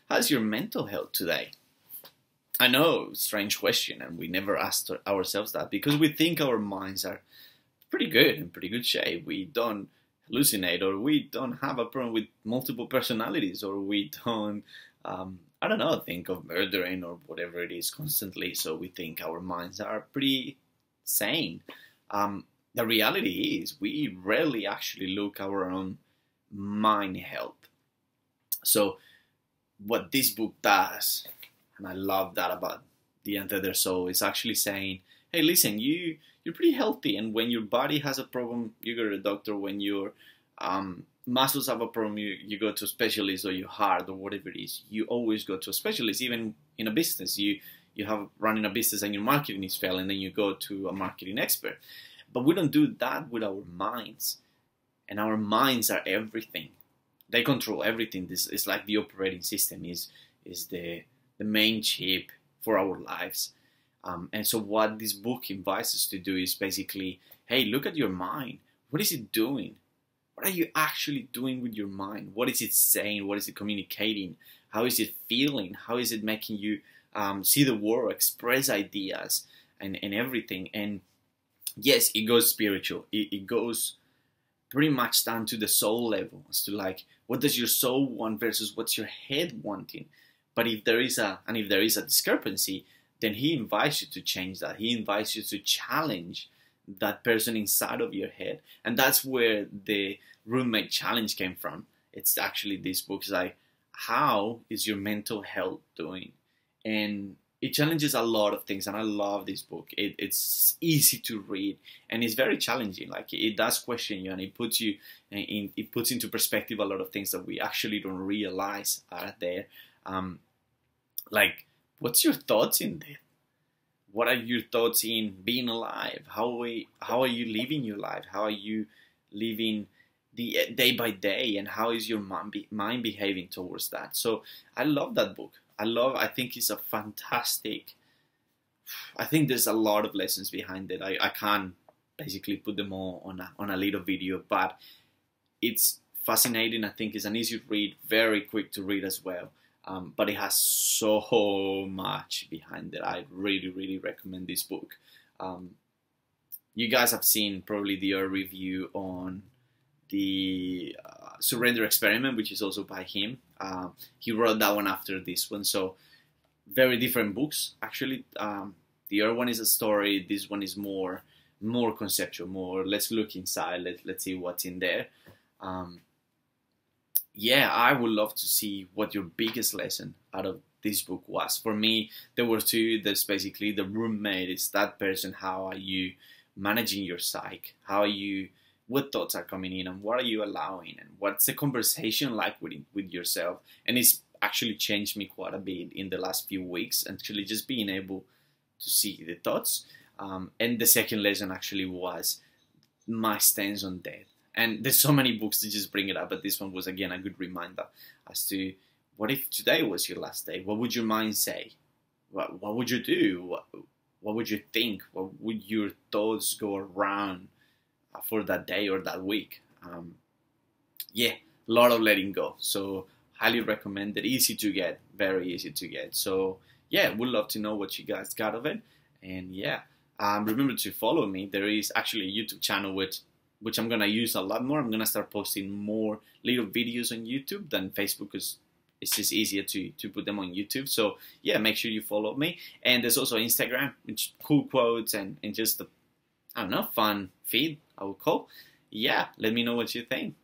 how's your mental health today? I know, strange question, and we never ask ourselves that because we think our minds are pretty good, in pretty good shape. We don't hallucinate, or we don't have a problem with multiple personalities, or we don't, I don't know, think of murdering or whatever it is constantly. So we think our minds are pretty sane. The reality is we rarely actually look our own mind health. So what this book does, and I love that about the Untethered Soul, is actually saying, hey, listen, you're pretty healthy, and when your body has a problem, you go to the doctor. When your muscles have a problem, you go to a specialist, or your heart, or whatever it is. You always go to a specialist. Even in a business, you have running a business and your marketing is failing, then you go to a marketing expert. But we don't do that with our minds, and our minds are everything. They control everything. This is like the operating system is the main chip for our lives. And so what this book invites us to do is basically, hey, look at your mind. What is it doing? What are you actually doing with your mind? What is it saying? What is it communicating? How is it feeling? How is it making you see the world, express ideas, and everything? And yes, it goes spiritual. It goes pretty much down to the soul level, as to like, what does your soul want versus what's your head wanting? But if there is a discrepancy, then he invites you to change that. He invites you to challenge that person inside of your head. And that's where the roommate challenge came from. It's actually this book. It's like, how is your mental health doing? And it challenges a lot of things, and I love this book. It's easy to read, and it's very challenging. Like, it does question you, and it puts into perspective a lot of things that we actually don't realize are there. Like, what's your thoughts in death? What are your thoughts in being alive? How are you living your life? How are you living the day by day? And how is your mind behaving towards that? So I love that book. I think it's a fantastic. I think there's a lot of lessons behind it. I can't basically put them all on a little video, but it's fascinating. I think it's an easy read, very quick to read as well. But it has so much behind it. I really, really recommend this book. You guys have seen probably the review on the Surrender Experiment, which is also by him. He wrote that one after this one. So very different books, actually. The other one is a story. This one is more conceptual, more let's look inside, let's see what's in there. Yeah, I would love to see what your biggest lesson out of this book was. For me, there were two. There's basically the roommate. It's that person. How are you managing your psyche? What thoughts are coming in, and what are you allowing? And what's the conversation like with yourself? And it's actually changed me quite a bit in the last few weeks, actually just being able to see the thoughts. And the second lesson actually was my stance on death. And there's so many books to just bring it up, but this one was, again, a good reminder as to what if today was your last day? What would your mind say? What would you do? What would you think? What would your thoughts go around for that day or that week? Yeah, a lot of letting go. So highly recommend it. Easy to get, very easy to get. So yeah, would love to know what you guys got of it. And yeah, remember to follow me. There is actually a YouTube channel which I'm going to use a lot more. I'm going to start posting more little videos on YouTube than Facebook, because it's just easier to put them on YouTube. So yeah, make sure you follow me. And there's also Instagram, which cool quotes and just I don't know, fun feed, I would call. Yeah, let me know what you think.